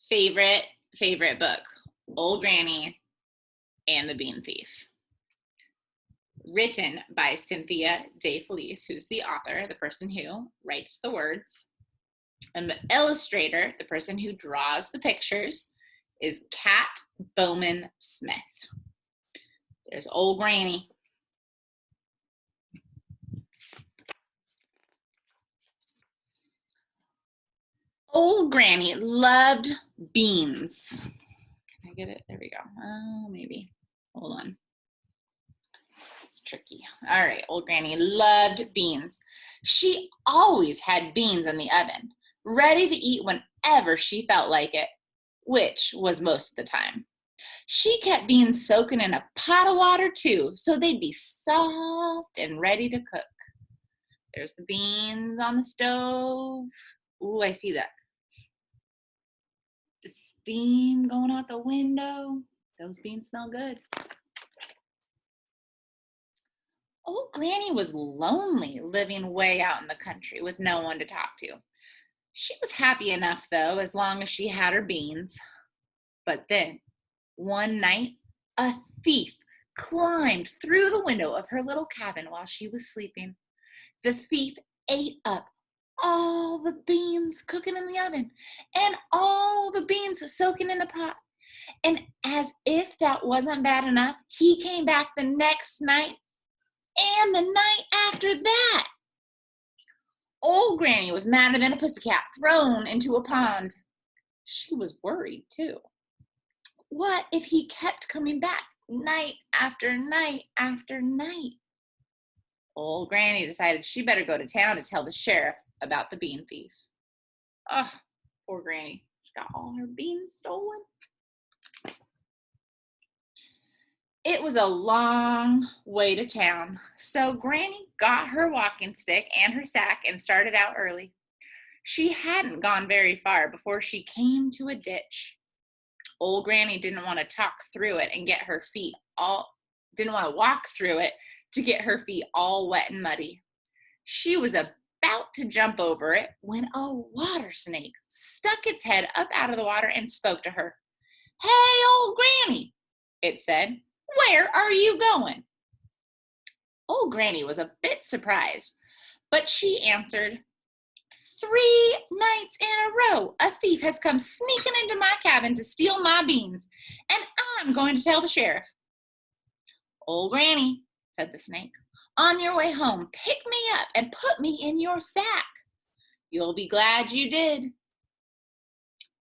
Favorite book, Old Granny and the Bean Thief. Written by Cynthia DeFelice, who's the author, the person who writes the words. And the illustrator, the person who draws the pictures, is Kat Bowman Smith. There's Old Granny. Old Granny loved beans. Can I get it? There we go. Oh, maybe. Hold on. This is tricky. All right, Old Granny loved beans. She always had beans in the oven, ready to eat whenever she felt like it, which was most of the time. She kept beans soaking in a pot of water too, so they'd be soft and ready to cook. There's the beans on the stove. Ooh, I see that. The steam going out the window. Those beans smell good. Old Granny was lonely living way out in the country with no one to talk to. She was happy enough, though, as long as she had her beans. But then, one night, a thief climbed through the window of her little cabin while she was sleeping. The thief ate up all the beans cooking in the oven and all the beans soaking in the pot. And as if that wasn't bad enough, he came back the next night and the night after that. Old Granny was madder than a pussycat thrown into a pond. She was worried, too. What if he kept coming back night after night after night? Old Granny decided she better go to town to tell the sheriff about the bean thief. Oh, poor Granny. She got all her beans stolen. It was a long way to town, so Granny got her walking stick and her sack and started out early. She hadn't gone very far before she came to a ditch. Old Granny didn't want to walk through it to get her feet all wet and muddy. She was about to jump over it when a water snake stuck its head up out of the water and spoke to her. "Hey, Old Granny," it said. "Where are you going?" Old Granny was a bit surprised, but she answered, 3 nights in a row, a thief has come sneaking into my cabin to steal my beans, and I'm going to tell the sheriff." "Old Granny," said the snake, "on your way home, pick me up and put me in your sack. You'll be glad you did."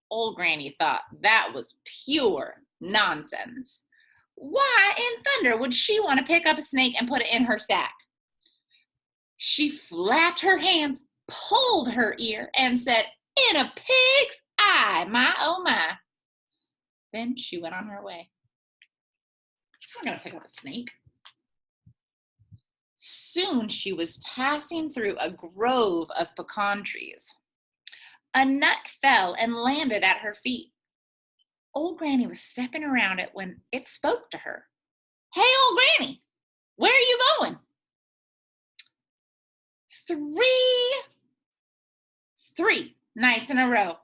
Old Granny thought that was pure nonsense. Why in thunder would she want to pick up a snake and put it in her sack? She flapped her hands, pulled her ear, and said, "In a pig's eye, my oh my." Then she went on her way. I'm going to pick up a snake. Soon she was passing through a grove of pecan trees. A nut fell and landed at her feet. Old Granny was stepping around it when it spoke to her. "Hey, Old Granny, where are you going?" Three nights in a row,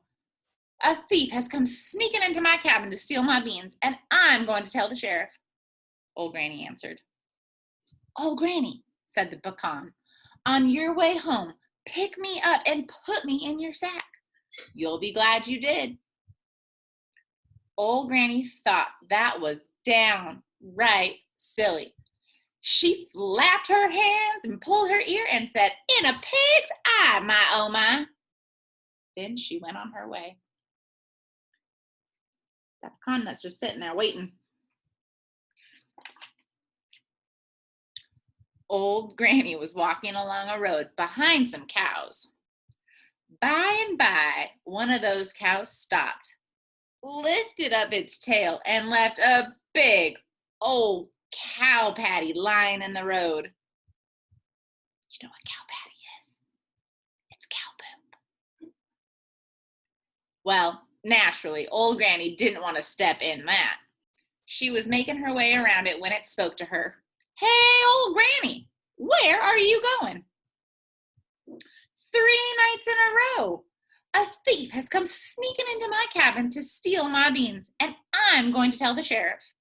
a thief has come sneaking into my cabin to steal my beans, and I'm going to tell the sheriff," Old Granny answered. "Old Granny," said the pecan, "on your way home, pick me up and put me in your sack. You'll be glad you did." Old Granny thought that was downright silly. She flapped her hands and pulled her ear and said, "In a pig's eye, my oh my." Then she went on her way. That pecan nut's just sitting there waiting. Old Granny was walking along a road behind some cows. By and by, one of those cows stopped, lifted up its tail, and left a big old cow patty lying in the road. You know what cow patty is? It's cow poop. Well, naturally, Old Granny didn't want to step in that. She was making her way around it when it spoke to her. "Hey, Old Granny, where are you going?" 3 nights in a row, A thief has come sneaking into my cabin to steal my beans, and I'm going to tell the sheriff.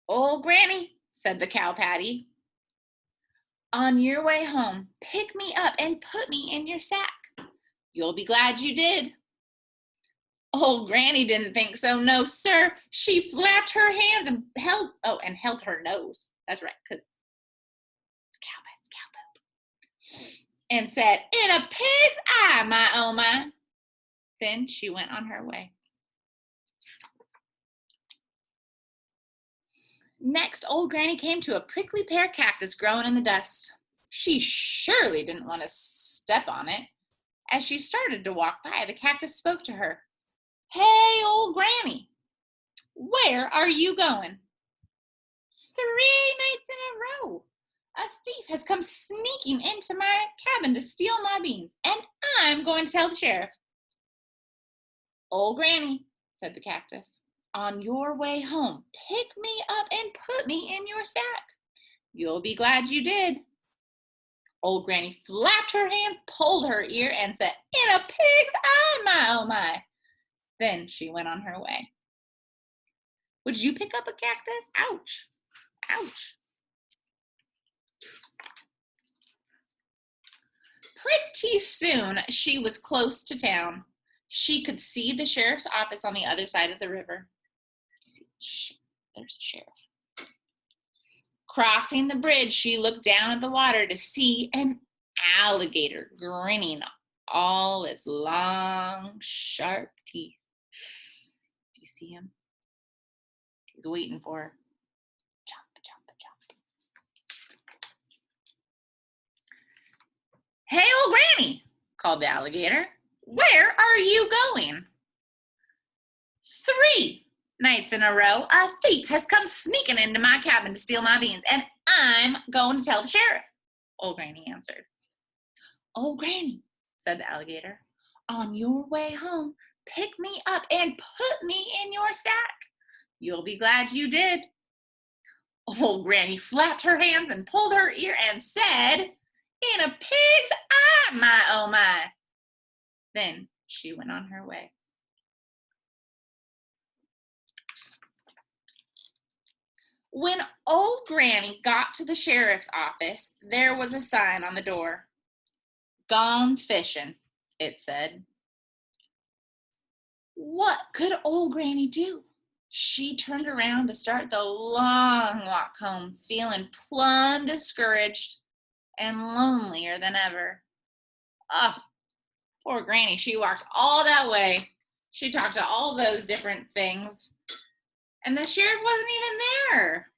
Old Granny, said the cow patty, on your way home, pick me up and put me in your sack. You'll be glad you did. Old Granny didn't think so, no, sir. She flapped her hands and held her nose. That's right, because it's cow poop. And said, in a pig's eye, my oh my. Then she went on her way. Next, old Granny came to a prickly pear cactus growing in the dust. She surely didn't want to step on it. As she started to walk by, the cactus spoke to her. Hey, old Granny, where are you going? 3 nights in a row. A thief has come sneaking into my cabin to steal my beans, and I'm going to tell the sheriff. Old Granny, said the cactus, on your way home, pick me up and put me in your sack. You'll be glad you did. Old Granny flapped her hands, pulled her ear, and said, in a pig's eye, my oh my. Then she went on her way. Would you pick up a cactus? Ouch. Ouch. Pretty soon, she was close to town. She could see the sheriff's office on the other side of the river. There's the sheriff. Crossing the bridge, she looked down at the water to see an alligator grinning all its long, sharp teeth. Do you see him? He's waiting for her. Jump, jump, jump. Hey, old Granny, called the alligator. Where are you going? 3 nights in a row, a thief has come sneaking into my cabin to steal my beans, and I'm going to tell the sheriff, old Granny answered. Old Granny, said the alligator, on your way home, pick me up and put me in your sack. You'll be glad you did. Old Granny flapped her hands and pulled her ear and said, in a pig's eye, my oh my. Then she went on her way. When old Granny got to the sheriff's office, there was a sign on the door. Gone fishing, it said. What could old Granny do? She turned around to start the long walk home, feeling plumb discouraged and lonelier than ever. Oh, poor Granny, she walked all that way. She talked to all those different things, and the sheriff wasn't even there.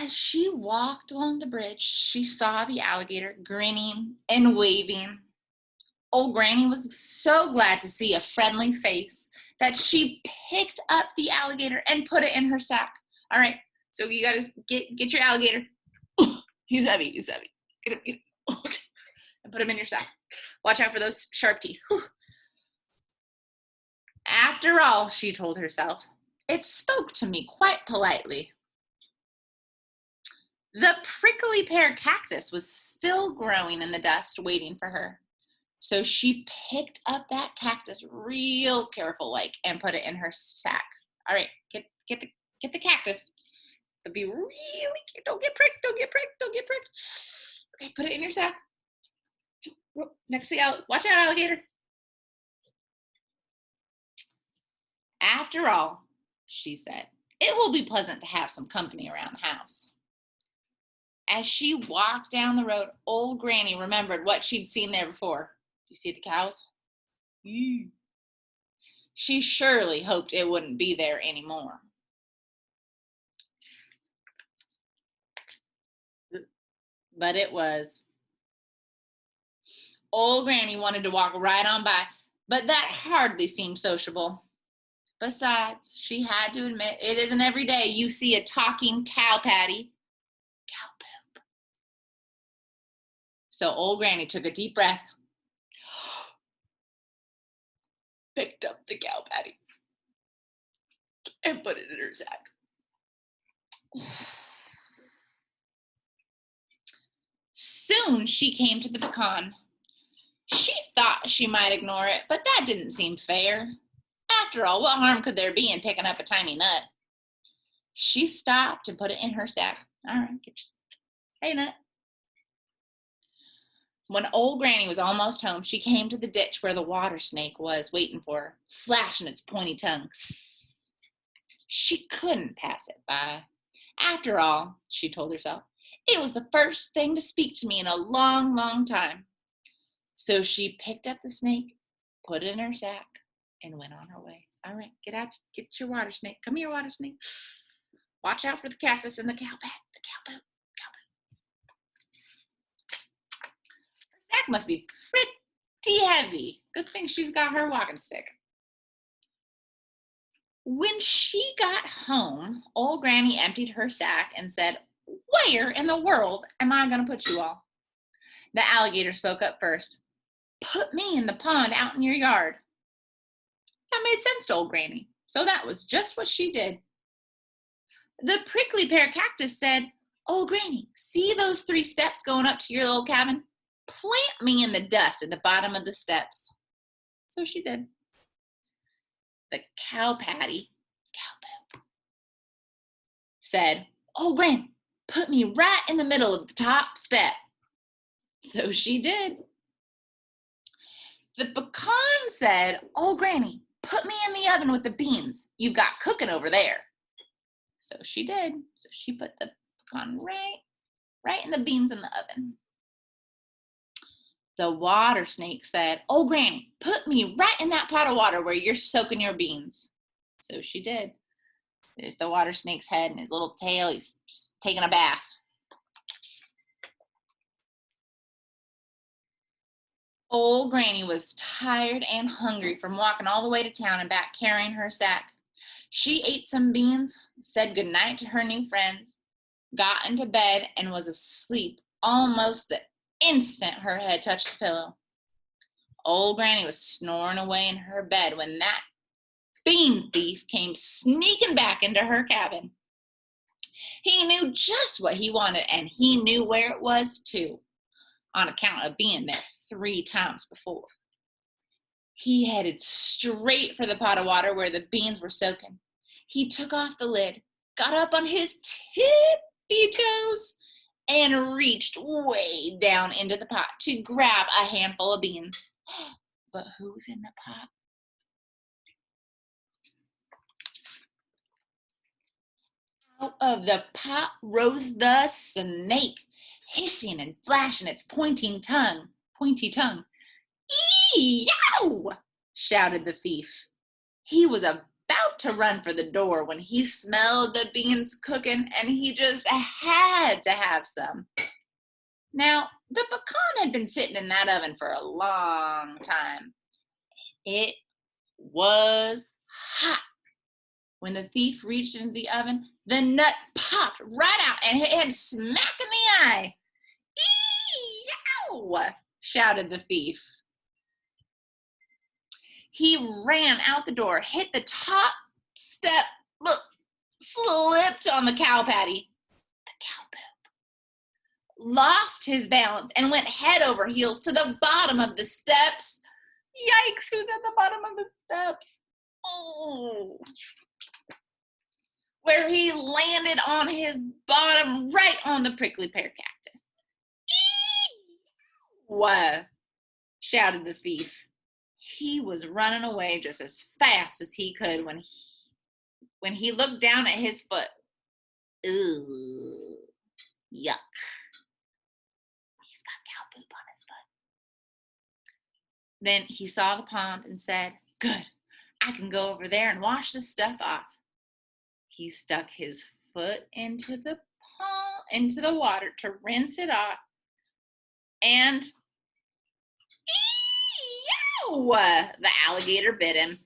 As she walked along the bridge, she saw the alligator grinning and waving. Old Granny was so glad to see a friendly face that she picked up the alligator and put it in her sack. All right, so you got to get your alligator. Oh, he's heavy. Get him. Okay. And put him in your sack. Watch out for those sharp teeth. Whew. After all, she told herself, it spoke to me quite politely. The prickly pear cactus was still growing in the dust, waiting for her. So she picked up that cactus real careful like and put it in her sack. All right, get the cactus. But be really cute. Don't get pricked. Okay, put it in your sack. Next to the alligator. Watch out, alligator. After all, she said, it will be pleasant to have some company around the house. As she walked down the road, old Granny remembered what she'd seen there before. You see the cows? She surely hoped it wouldn't be there anymore. But it was. Old Granny wanted to walk right on by, but that hardly seemed sociable. Besides, she had to admit, it isn't every day you see a talking cow patty. Cow poop. So old Granny took a deep breath, picked up the cow patty, and put it in her sack. Soon she came to the pecan. She thought she might ignore it, but that didn't seem fair. After all, what harm could there be in picking up a tiny nut? She stopped and put it in her sack. All right, hey, nut. When old Granny was almost home, she came to the ditch where the water snake was waiting for her, flashing its pointy tongue. She couldn't pass it by. After all, she told herself, it was the first thing to speak to me in a long, long time. So she picked up the snake, put it in her sack, and went on her way. All right, get out, get your water snake. Come here, water snake. Watch out for the cactus and the cow pack, the cow poop. Her sack must be pretty heavy. Good thing she's got her walking stick. When she got home, old Granny emptied her sack and said, where in the world am I going to put you all? The alligator spoke up first. Put me in the pond out in your yard. That made sense to old Granny, so that was just what she did. The prickly pear cactus said, old Granny, see those 3 steps going up to your little cabin? Plant me in the dust at the bottom of the steps. So she did. The cow patty, cow poop, said, old Granny, put me right in the middle of the top step. So she did. The pecan said, old Granny, put me in the oven with the beans you've got cooking over there. So she did. So she put the pecan right in the beans in the oven. The water snake said, old Granny, put me right in that pot of water where you're soaking your beans. So she did. There's the water snake's head and his little tail. He's just taking a bath. Old Granny was tired and hungry from walking all the way to town and back carrying her sack. She ate some beans, said goodnight to her new friends, got into bed, and was asleep almost the instant her head touched the pillow. Old Granny was snoring away in her bed when that bean thief came sneaking back into her cabin. He knew just what he wanted, and he knew where it was, too, on account of being there 3 times before. He headed straight for the pot of water where the beans were soaking. He took off the lid, got up on his tippy toes, and reached way down into the pot to grab a handful of beans. But who was in the pot? Out of the pot rose the snake, hissing and flashing its pointy tongue. Ee-yow! Shouted the thief. He was about to run for the door when he smelled the beans cooking, and he just had to have some. Now, the pecan had been sitting in that oven for a long time. It was hot. When the thief reached into the oven, the nut popped right out and hit him smack in the eye. Ee-yow! Shouted the thief. He ran out the door, hit the top step, slipped on the cow patty, the cow poop, lost his balance, and went head over heels to the bottom of the steps. Yikes, who's at the bottom of the steps? Oh. Where he landed on his bottom right on the prickly pear cactus. Eeeew! Shouted the thief. He was running away just as fast as he could when he looked down at his foot. Ooh, yuck. He's got cow poop on his foot. Then he saw the pond and said, good, I can go over there and wash this stuff off. He stuck his foot into the water to rinse it off, and the alligator bit him.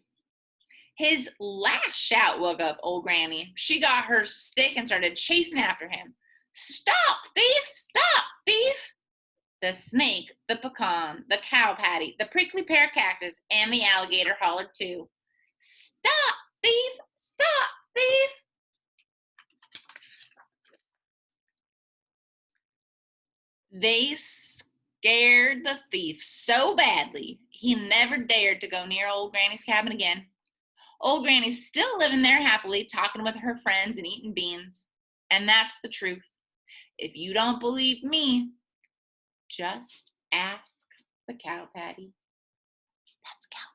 His last shout woke up old Granny. She got her stick and started chasing after him. Stop, thief! Stop, thief! The snake, the pecan, the cow patty, the prickly pear cactus, and the alligator hollered too. Stop, thief! Stop, thief! They scared the thief so badly, he never dared to go near old Granny's cabin again. Old Granny's still living there happily, talking with her friends and eating beans. And that's the truth. If you don't believe me, just ask the cow patty. That's cow